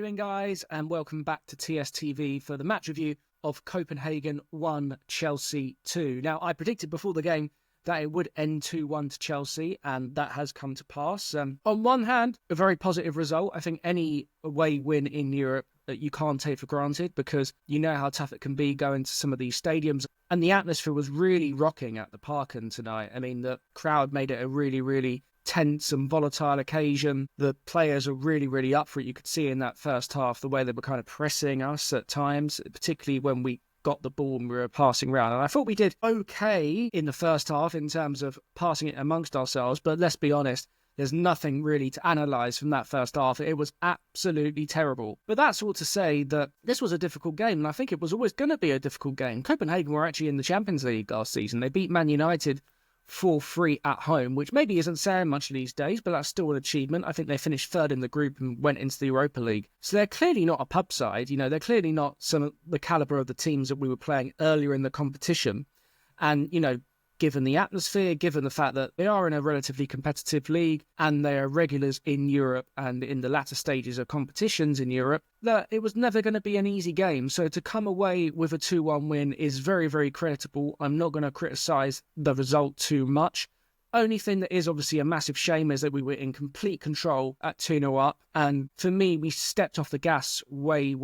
doing, guys? And welcome back to TSTV for the match review of Copenhagen 1, Chelsea 2. Now, I predicted before the game that it would end 2-1 to Chelsea, and that has come to pass. On one hand, a very positive result. I think any away win in Europe that you can't take for granted, because you know how tough it can be going to some of these stadiums. And the atmosphere was really rocking at the Parken tonight. I mean, the crowd made it a really tense and volatile occasion. The players are really up for it. You could see in that first half the way they were kind of pressing us at times, particularly when we got the ball and we were passing around. And I thought we did okay in the first half in terms of passing it amongst ourselves, but let's be honest, there's nothing really to analyse from that first half. It was absolutely terrible. But that's all to say that this was a difficult game, and I think it was always going to be a difficult game. Copenhagen were actually in the Champions League last season. They beat Man United 4-3 at home, which maybe isn't saying much these days, but that's still an achievement. I think they finished third in the group and went into the Europa League. So they're clearly not a pub side. You know, they're clearly not some of the calibre of the teams that we were playing earlier in the competition. And, you know, given the atmosphere, given the fact that they are in a relatively competitive league and they are regulars in Europe and in the latter stages of competitions in Europe, that it was never going to be an easy game. So to come away with a 2-1 win is very creditable. I'm not going to criticise the result too much. Only thing that is obviously a massive shame is that we were in complete control at 2-0 up. And for me, we stepped off the gas way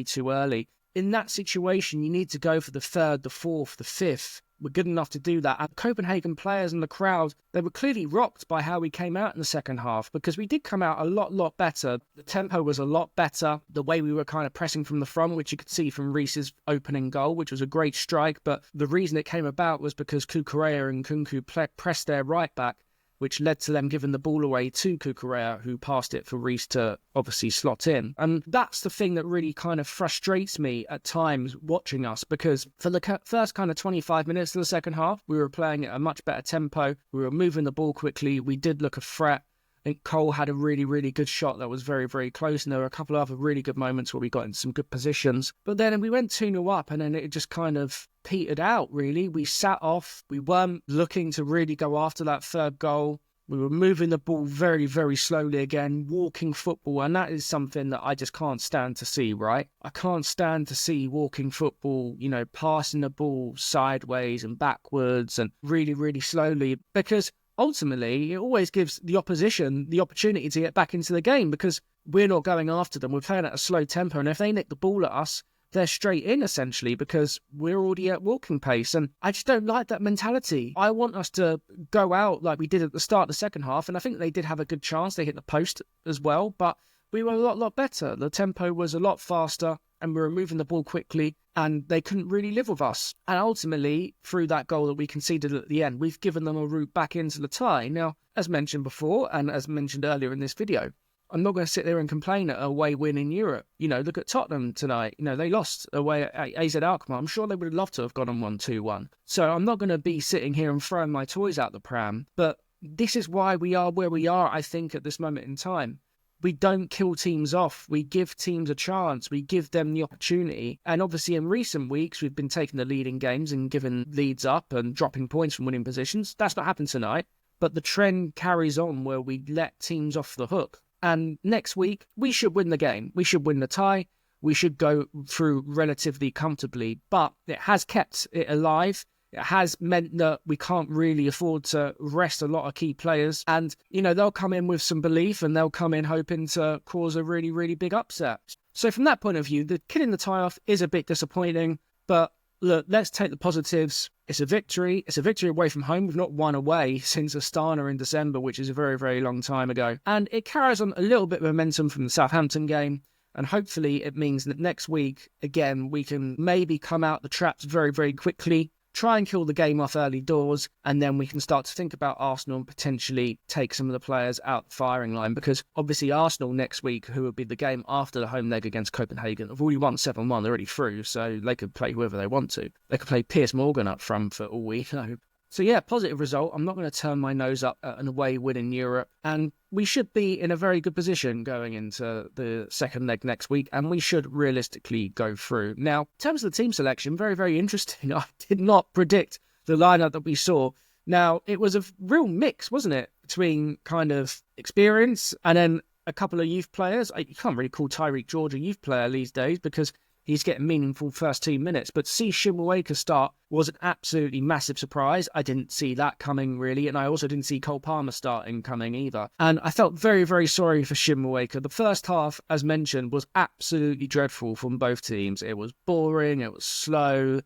too early. In that situation, you need to go for the third, the fourth, the fifth. We're good enough to do that. And Copenhagen players and the crowd, they were clearly rocked by how we came out in the second half, because we did come out a lot better. The tempo was a lot better. The way we were kind of pressing from the front, which you could see from Reece's opening goal, which was a great strike. But the reason it came about was because Kukurea and Kunku pressed their right back, which led to them giving the ball away to Kukurea, who passed it for Reece to obviously slot in. And that's the thing that really kind of frustrates me at times watching us, because for the first kind of 25 minutes of the second half, we were playing at a much better tempo. We were moving the ball quickly. We did look a threat. I think Cole had a really good shot that was very close, and there were a couple of other really good moments where we got in some good positions. But then we went 2-0 up, and then it just kind of petered out, really. We sat off. We weren't looking to really go after that third goal. We were moving the ball very slowly again, walking football, and that is something that I just can't stand to see, right? I can't stand to see walking football, you know, passing the ball sideways and backwards and really slowly, because ultimately, it always gives the opposition the opportunity to get back into the game, because we're not going after them. We're playing at a slow tempo, and if they nick the ball at us, they're straight in, essentially, because we're already at walking pace. And I just don't like that mentality. I want us to go out like we did at the start of the second half, and I think they did have a good chance. They hit the post as well, but we were a lot better. The tempo was a lot faster, and we were moving the ball quickly, and they couldn't really live with us. And ultimately, through that goal that we conceded at the end, we've given them a route back into the tie. Now, as mentioned before, and as mentioned earlier in this video, I'm not going to sit there and complain at a away win in Europe. You know, look at Tottenham tonight. You know, they lost away at AZ Alkmaar. I'm sure they would have loved to have gone on 1-2-1. So I'm not going to be sitting here and throwing my toys out the pram. But this is why we are where we are, I think, at this moment in time. We don't kill teams off. We give teams a chance. We give them the opportunity. And obviously in recent weeks, we've been taking the lead in games and giving leads up and dropping points from winning positions. That's not happened tonight. But the trend carries on where we let teams off the hook. And next week, we should win the game. We should win the tie. We should go through relatively comfortably. But it has kept it alive. It has meant that we can't really afford to rest a lot of key players. And, you know, they'll come in with some belief, and they'll come in hoping to cause a really big upset. So from that point of view, the killing the tie off is a bit disappointing. But look, let's take the positives. It's a victory. It's a victory away from home. We've not won away since Astana in December, which is a very long time ago. And it carries on a little bit of momentum from the Southampton game. And hopefully it means that next week, again, we can maybe come out the traps very quickly, try and kill the game off early doors, and then we can start to think about Arsenal and potentially take some of the players out the firing line, because obviously Arsenal next week, who will be the game after the home leg against Copenhagen, have already won 7-1, they're already through, so they could play whoever they want to. They could play Piers Morgan up front for all we know. So yeah, positive result. I'm not going to turn my nose up at an away win in Europe, and we should be in a very good position going into the second leg next week, and we should realistically go through. Now, in terms of the team selection, very interesting. I did not predict the lineup that we saw. Now, it was a real mix, wasn't it, between kind of experience and then a couple of youth players. You can't really call Tyreek George a youth player these days because he's getting meaningful first team minutes. But to see Shimwaka start was an absolutely massive surprise. I didn't see that coming, really. And I also didn't see Cole Palmer starting coming either. And I felt very, very sorry for Shimwaka. The first half, as mentioned, was absolutely dreadful from both teams. It was boring. It was slow.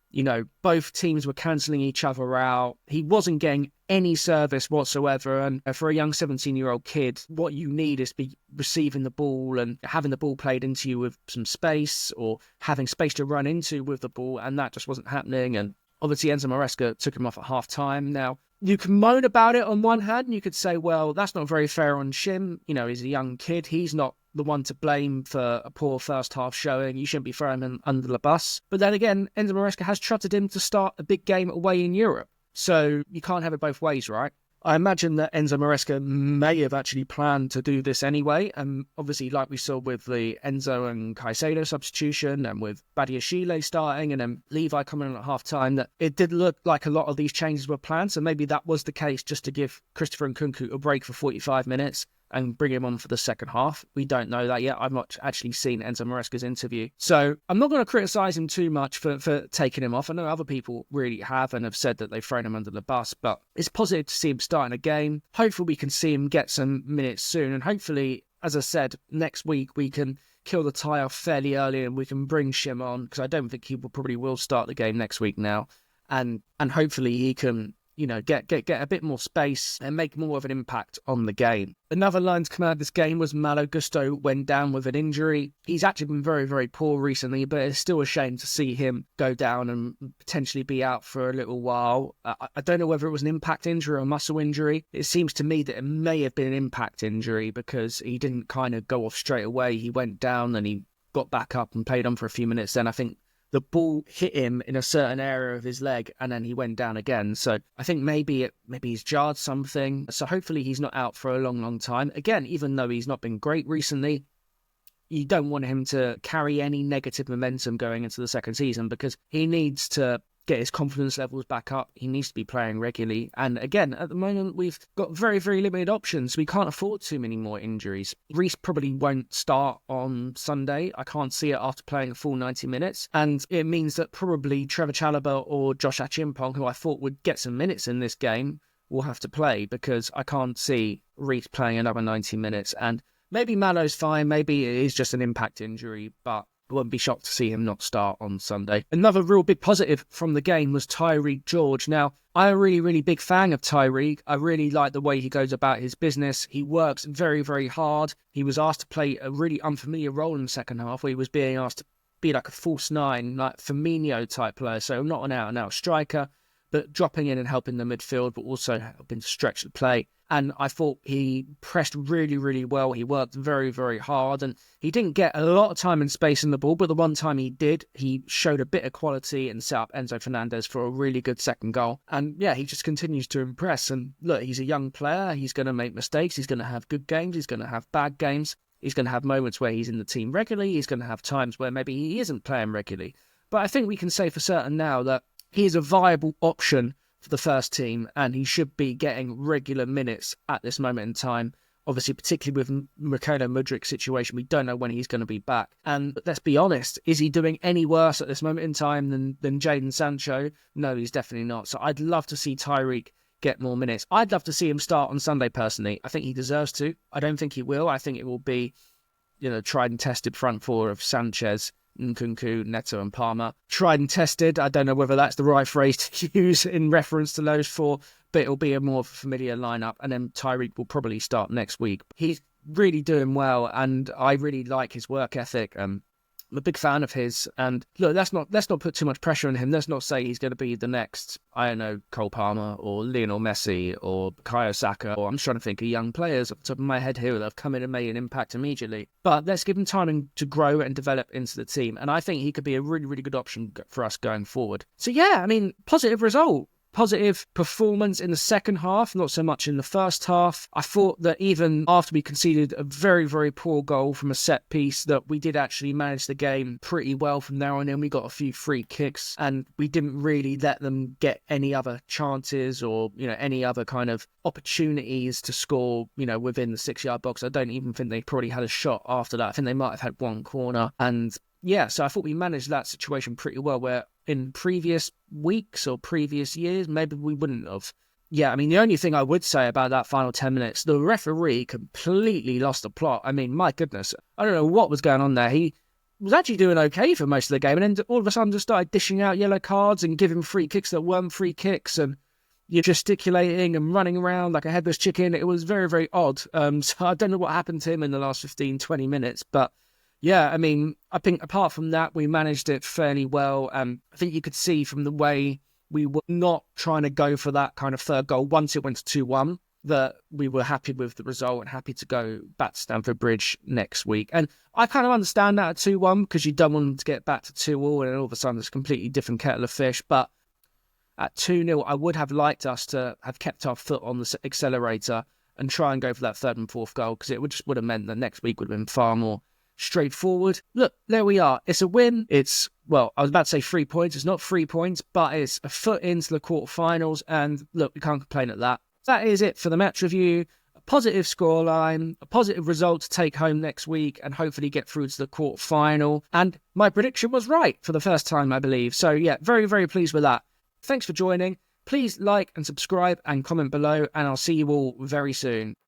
You know, both teams were cancelling each other out. He wasn't getting any service whatsoever. And for a young 17-year-old kid, what you need is to be receiving the ball and having the ball played into you with some space, or having space to run into with the ball. And that just wasn't happening. And obviously Enzo Maresca took him off at half time. Now, you can moan about it on one hand, and you could say, well, that's not very fair on Shim. You know, he's a young kid. He's not the one to blame for a poor first half showing. You shouldn't be throwing him under the bus. But then again, Enzo Maresca has trotted him to start a big game away in Europe. So you can't have it both ways, right? I imagine that Enzo Maresca may have actually planned to do this anyway. And obviously, like we saw with the Enzo and Caicedo substitution, and with Badiashile starting, and then Levi coming in at half-time, that it did look like a lot of these changes were planned. So maybe that was the case, just to give Christopher Nkunku a break for 45 minutes and bring him on for the second half. We don't know that yet. I've not actually seen Enzo Maresca's interview. So I'm not going to criticise him too much for taking him off. I know other people really have and have said that they've thrown him under the bus, but it's positive to see him starting a game. Hopefully we can see him get some minutes soon. And hopefully, as I said, next week we can kill the tie off fairly early and we can bring Shim on, because I don't think he probably will start the game next week now. And hopefully he can, you know, get a bit more space and make more of an impact on the game. Another line to come out of this game was Malo Gusto went down with an injury. He's actually been very, very poor recently, but it's still a shame to see him go down and potentially be out for a little while. I don't know whether it was an impact injury or a muscle injury. It seems to me that it may have been an impact injury, because he didn't kind of go off straight away. He went down and he got back up and played on for a few minutes. Then I think the ball hit him in a certain area of his leg and then he went down again. So I think maybe he's jarred something. So hopefully he's not out for a long, long time. Again, even though he's not been great recently, you don't want him to carry any negative momentum going into the second season, because he needs to get his confidence levels back up. He needs to be playing regularly. And again, at the moment, we've got very, very limited options. We can't afford too many more injuries. Reece probably won't start on Sunday. I can't see it after playing a full 90 minutes. And it means that probably Trevor Chalobah or Josh Achimpong, who I thought would get some minutes in this game, will have to play, because I can't see Reece playing another 90 minutes. And maybe Malo's fine. Maybe it is just an impact injury, but I wouldn't be shocked to see him not start on Sunday. Another real big positive from the game was Tyreek George. Now, I'm a really, really big fan of Tyreek. I really like the way he goes about his business. He works very, very hard. He was asked to play a really unfamiliar role in the second half, where he was being asked to be like a false nine, like Firmino type player. So not an out-and-out striker, but dropping in and helping the midfield, but also helping to stretch the play. And I thought he pressed really, really well. He worked very, very hard, and he didn't get a lot of time and space in the ball, but the one time he did, he showed a bit of quality and set up Enzo Fernandez for a really good second goal. And yeah, he just continues to impress. And look, he's a young player. He's going to make mistakes. He's going to have good games. He's going to have bad games. He's going to have moments where he's in the team regularly. He's going to have times where maybe he isn't playing regularly. But I think we can say for certain now that he is a viable option for the first team, and he should be getting regular minutes at this moment in time. Obviously, particularly with Mykhailo Mudrik's situation, we don't know when he's going to be back. And let's be honest, is he doing any worse at this moment in time than Jadon Sancho? No, he's definitely not. So I'd love to see Tyreek get more minutes. I'd love to see him start on Sunday, personally. I think he deserves to. I don't think he will. I think it will be, tried and tested front four of Sanchez, Nkunku, Neto and Palmer. Tried and tested. I don't know whether that's the right phrase to use in reference to those four, but it'll be a more familiar lineup. And then Tyreek will probably start next week. He's really doing well, and I really like his work ethic. I'm a big fan of his. And look, let's not put too much pressure on him. Let's not say he's going to be the next, I don't know, Cole Palmer or Lionel Messi or Bukayo Saka, or I'm just trying to think of young players off the top of my head here that have come in and made an impact immediately. But let's give him time to grow and develop into the team. And I think he could be a really, really good option for us going forward. So yeah, I mean, positive result. Positive performance in the second half, not so much in the first half. I thought that even after we conceded a very, very poor goal from a set piece, that we did actually manage the game pretty well from there on in. We got a few free kicks and we didn't really let them get any other chances or, any other kind of opportunities to score, within the 6-yard box. I don't even think they probably had a shot after that. I think they might have had one corner. And yeah, so I thought we managed that situation pretty well, where in previous weeks or previous years, maybe we wouldn't have. Yeah, I mean, the only thing I would say about that final 10 minutes, the referee completely lost the plot. I mean, my goodness, I don't know what was going on there. He was actually doing okay for most of the game, and then all of a sudden just started dishing out yellow cards and giving free kicks that weren't free kicks, and you're gesticulating and running around like a headless chicken. It was very, very odd. So I don't know what happened to him in the last 15, 20 minutes, but yeah, I mean, I think apart from that, we managed it fairly well. I think you could see from the way we were not trying to go for that kind of third goal once it went to 2-1, that we were happy with the result and happy to go back to Stamford Bridge next week. And I kind of understand that at 2-1 because you don't want them to get back to 2-2 and all of a sudden it's a completely different kettle of fish. But at 2-0, I would have liked us to have kept our foot on the accelerator and try and go for that third and fourth goal, because it would have meant that next week would have been far more straightforward. Look, there we are. It's a win. It's, well, I was about to say 3 points. It's not 3 points, but it's a foot into the quarterfinals. And look, we can't complain at that. That is it for the match review. A positive scoreline, a positive result to take home next week, and hopefully get through to the quarterfinal. And my prediction was right for the first time, I believe. So yeah, very, very pleased with that. Thanks for joining. Please like and subscribe and comment below, and I'll see you all very soon.